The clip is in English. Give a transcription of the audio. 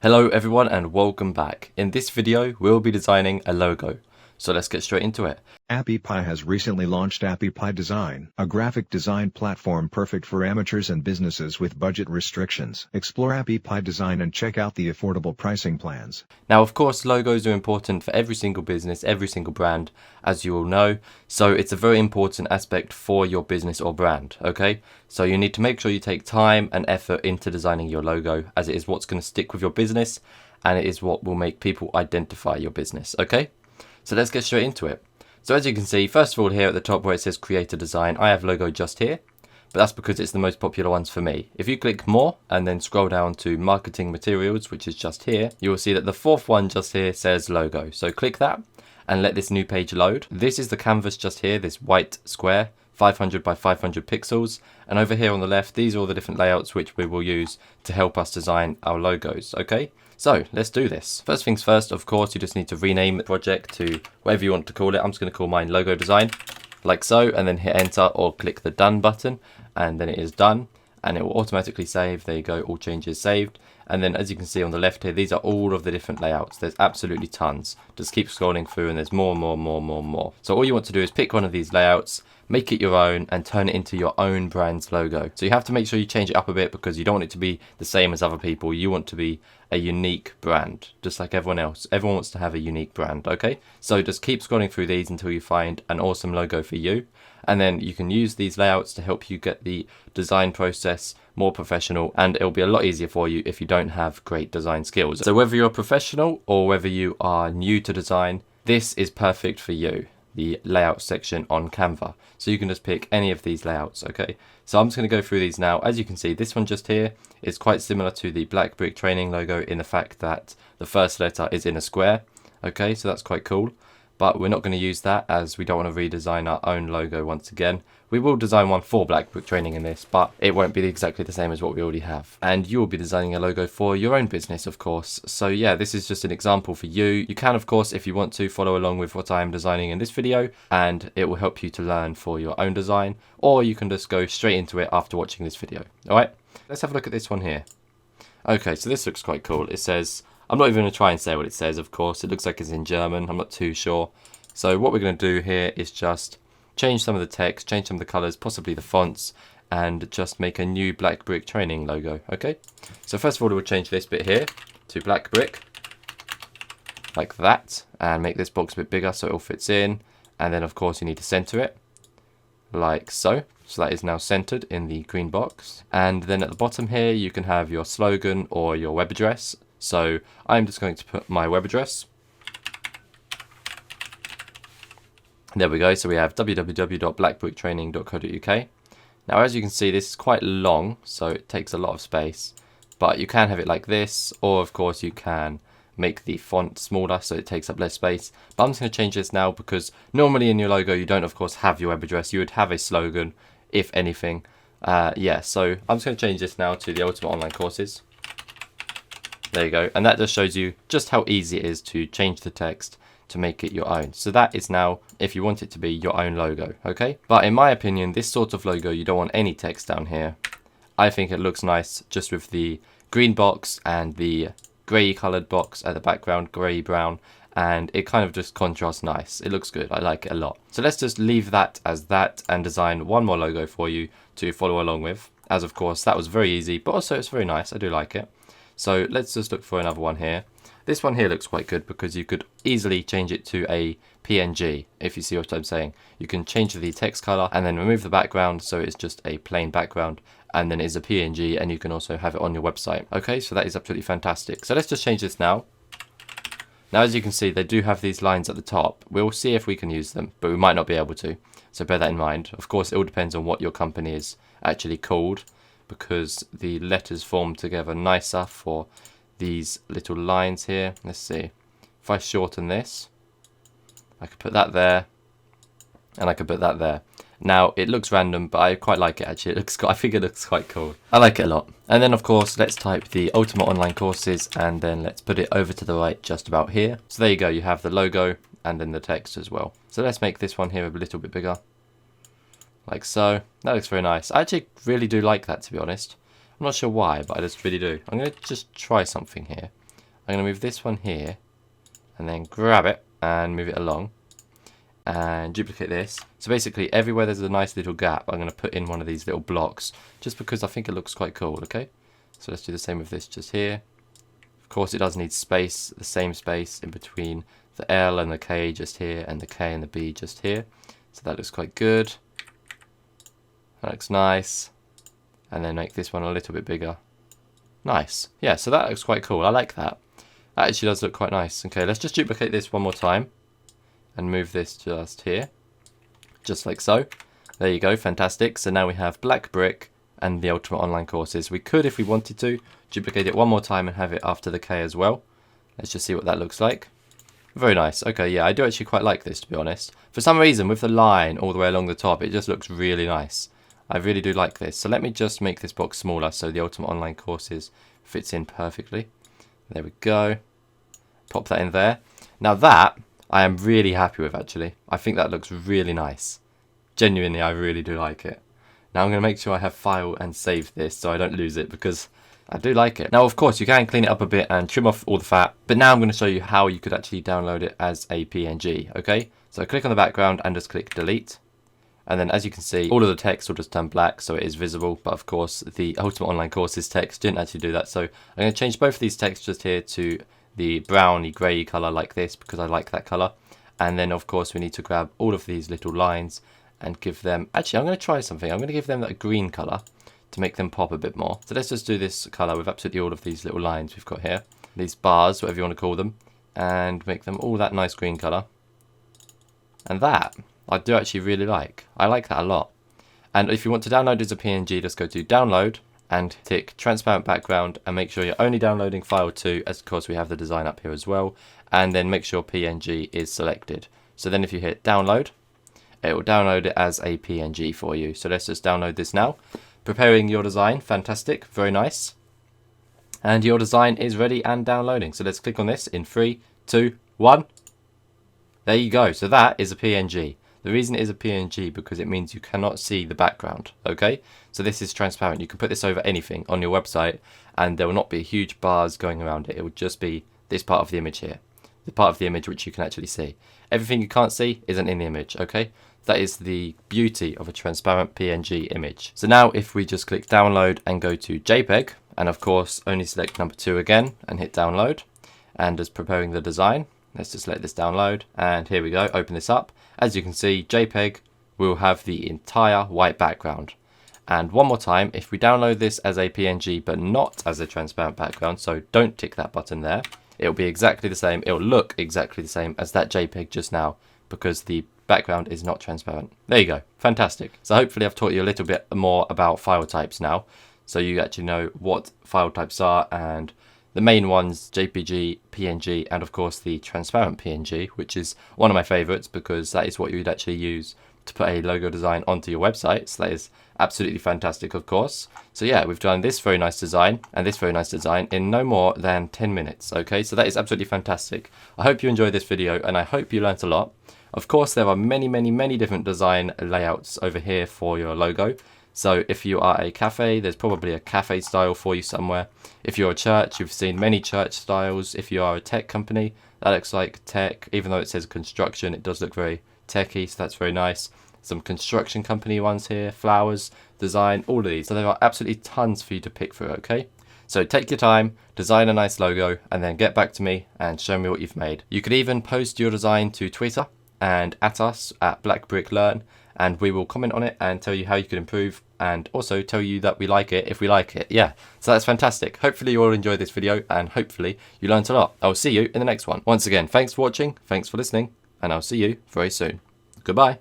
Hello everyone and welcome back. In this video we'll be designing a logo. So let's get straight into it. AppyPie has recently launched AppyPie Design, a graphic design platform perfect for amateurs and businesses with budget restrictions. Explore AppyPie Design and check out the affordable pricing plans. Now of course logos are important for every single business, every single brand, as you all know. So it's a very important aspect for your business or brand, okay? So you need to make sure you take time and effort into designing your logo, as it is what's going to stick with your business and it is what will make people identify your business, okay? So let's get straight into it. So as you can see, first of all here at the top where it says create a design, I have logo just here, but that's because it's the most popular ones for me. If you click more and then scroll down to marketing materials, which is just here, you will see that the fourth one just here says logo. So click that and let this new page load. This is the canvas just here, this white square, 500 by 500 pixels, and over here on the left these are all the different layouts which we will use to help us design our logos, okay? So let's do this. First things first, of course, you just need to rename the project to whatever you want to call it. I'm just going to call mine logo design, like so, and then hit enter or click the done button, and then it is done and it will automatically save. There you go, all changes saved. And then as you can see on the left here, these are all of the different layouts. There's absolutely tons. Just keep scrolling through and there's more. So all you want to do is pick one of these layouts, make it your own and turn it into your own brand's logo. So you have to make sure you change it up a bit because you don't want it to be the same as other people. You want to be a unique brand, just like everyone else. Everyone wants to have a unique brand, okay? So just keep scrolling through these until you find an awesome logo for you. And then you can use these layouts to help you get the design process more professional, and it'll be a lot easier for you if you don't have great design skills. So whether you're a professional or whether you are new to design, this is perfect for you, the layout section on Canva. So you can just pick any of these layouts, okay? So I'm just going to go through these now. As you can see, this one just here is quite similar to the Black Brick Training logo in the fact that the first letter is in a square, okay? So that's quite cool. But we're not going to use that as we don't want to redesign our own logo once again. We will design one for Black Brick Training in this, but it won't be exactly the same as what we already have. And you will be designing a logo for your own business, of course. So yeah, this is just an example for you. You can, of course, if you want to, follow along with what I am designing in this video, and it will help you to learn for your own design, or you can just go straight into it after watching this video. All right, let's have a look at this one here. Okay, so this looks quite cool. It says, I'm not even going to try and say what it says, of course. It looks like it's in German. I'm not too sure. So what we're going to do here is just change some of the text, change some of the colors, possibly the fonts, and just make a new Black Brick Training logo, okay? So first of all, we'll change this bit here to Black Brick, like that, and make this box a bit bigger so it all fits in. And then, of course, you need to center it, like so. So that is now centered in the green box. And then at the bottom here, you can have your slogan or your web address. So I'm just going to put my web address. There we go, so we have www.blackbricktraining.co.uk. Now as you can see, this is quite long, so it takes a lot of space, but you can have it like this, or of course you can make the font smaller so it takes up less space. But I'm just going to change this now because normally in your logo you don't of course have your web address, you would have a slogan if anything. Yeah, so I'm just going to change this now to the Ultimate Online Courses. There you go, and that just shows you just how easy it is to change the text to make it your own. So that is now, if you want it to be, your own logo, okay? But in my opinion, this sort of logo, you don't want any text down here. I think it looks nice just with the green box and the grey coloured box at the background, grey brown, and it kind of just contrasts nice. It looks good, I like it a lot. So let's just leave that as that and design one more logo for you to follow along with, as of course that was very easy, but also it's very nice, I do like it. So let's just look for another one here. This one here looks quite good because you could easily change it to a PNG, if you see what I'm saying. You can change the text color and then remove the background so it's just a plain background, and then it's a PNG, and you can also have it on your website. Okay, so that is absolutely fantastic. So let's just change this now. Now as you can see, they do have these lines at the top. We'll see if we can use them, but we might not be able to. So bear that in mind. Of course, it all depends on what your company is actually called, because the letters form together nicer for these little lines here. Let's see. If I shorten this, I could put that there, and I could put that there. Now, it looks random, but I quite like it actually. I think it looks quite cool. I like it a lot. And then, of course, let's type the Ultimate Online Courses, and then let's put it over to the right just about here. So there you go. You have the logo and then the text as well. So let's make this one here a little bit bigger. Like so. That looks very nice. I actually really do like that, to be honest. I'm not sure why, but I just really do. I'm going to just try something here. I'm going to move this one here, and then grab it and move it along, and duplicate this. So basically everywhere there's a nice little gap, I'm going to put in one of these little blocks, just because I think it looks quite cool, okay? So let's do the same with this just here. Of course it does need space, the same space in between the L and the K just here, and the K and the B just here. So that looks quite good. That looks nice. And then make this one a little bit bigger. Nice. Yeah, so that looks quite cool. I like that. That actually does look quite nice. Okay, let's just duplicate this one more time and move this just here, just like so. There you go, fantastic. So now we have Black Brick and the Ultimate Online Courses. We could, if we wanted to, duplicate it one more time and have it after the K as well. Let's just see what that looks like. Very nice. Okay, yeah, I do actually quite like this, to be honest. For some reason, with the line all the way along the top, it just looks really nice. I really do like this. So let me just make this box smaller so the Ultimate Online Courses fits in perfectly. There we go. Pop that in there. Now that, I am really happy with, actually. I think that looks really nice. Genuinely, I really do like it. Now I'm going to make sure I have file and save this so I don't lose it, because I do like it. Now, of course, you can clean it up a bit and trim off all the fat, but now I'm going to show you how you could actually download it as a PNG, okay? So click on the background and just click delete. And then as you can see, all of the text will just turn black, so it is visible. But of course, the Ultimate Online Courses text didn't actually do that. So I'm going to change both of these texts just here to the browny grey colour like this, because I like that colour. And then of course we need to grab all of these little lines and give them, actually I'm going to try something. I'm going to give them that green colour to make them pop a bit more. So let's just do this colour with absolutely all of these little lines we've got here. These bars, whatever you want to call them. And make them all that nice green colour. And that, I do actually really like. I like that a lot. And if you want to download as a PNG, just go to download and tick transparent background and make sure you're only downloading file 2, as of course we have the design up here as well. And then make sure PNG is selected. So then if you hit download, it will download it as a PNG for you. So let's just download this now. Preparing your design, fantastic, very nice. And your design is ready and downloading. So let's click on this in 3, 2, 1. There you go. So that is a PNG. The reason it is a PNG because it means you cannot see the background, okay? So this is transparent. You can put this over anything on your website and there will not be huge bars going around it. It will just be this part of the image here, the part of the image which you can actually see. Everything you can't see isn't in the image, okay? That is the beauty of a transparent PNG image. So now if we just click download and go to JPEG, and of course only select number 2 again and hit download, and as preparing the design, let's just let this download, and here we go, open this up. As you can see, JPEG will have the entire white background. And one more time, if we download this as a PNG but not as a transparent background, so don't tick that button there, it'll be exactly the same, it'll look exactly the same as that JPEG just now, because the background is not transparent. There you go, fantastic. So hopefully I've taught you a little bit more about file types now, so you actually know what file types are, and the main ones, JPG, PNG, and of course the transparent PNG, which is one of my favorites because that is what you would actually use to put a logo design onto your website. So that is absolutely fantastic, of course. So yeah, we've done this very nice design and this very nice design in no more than 10 minutes. Okay, so that is absolutely fantastic. I hope you enjoyed this video and I hope you learnt a lot. Of course, there are many different design layouts over here for your logo. So if you are a cafe, there's probably a cafe style for you somewhere. If you're a church, you've seen many church styles. If you are a tech company, that looks like tech. Even though it says construction, it does look very techy, so that's very nice. Some construction company ones here, flowers, design, all of these. So there are absolutely tons for you to pick through, okay? So take your time, design a nice logo, and then get back to me and show me what you've made. You could even post your design to Twitter and at us at BlackBrickLearn, and we will comment on it and tell you how you can improve, and also tell you that we like it if we like it. Yeah, so that's fantastic. Hopefully you all enjoyed this video and hopefully you learned a lot. I'll see you in the next one. Once again, thanks for watching, thanks for listening, and I'll see you very soon. Goodbye.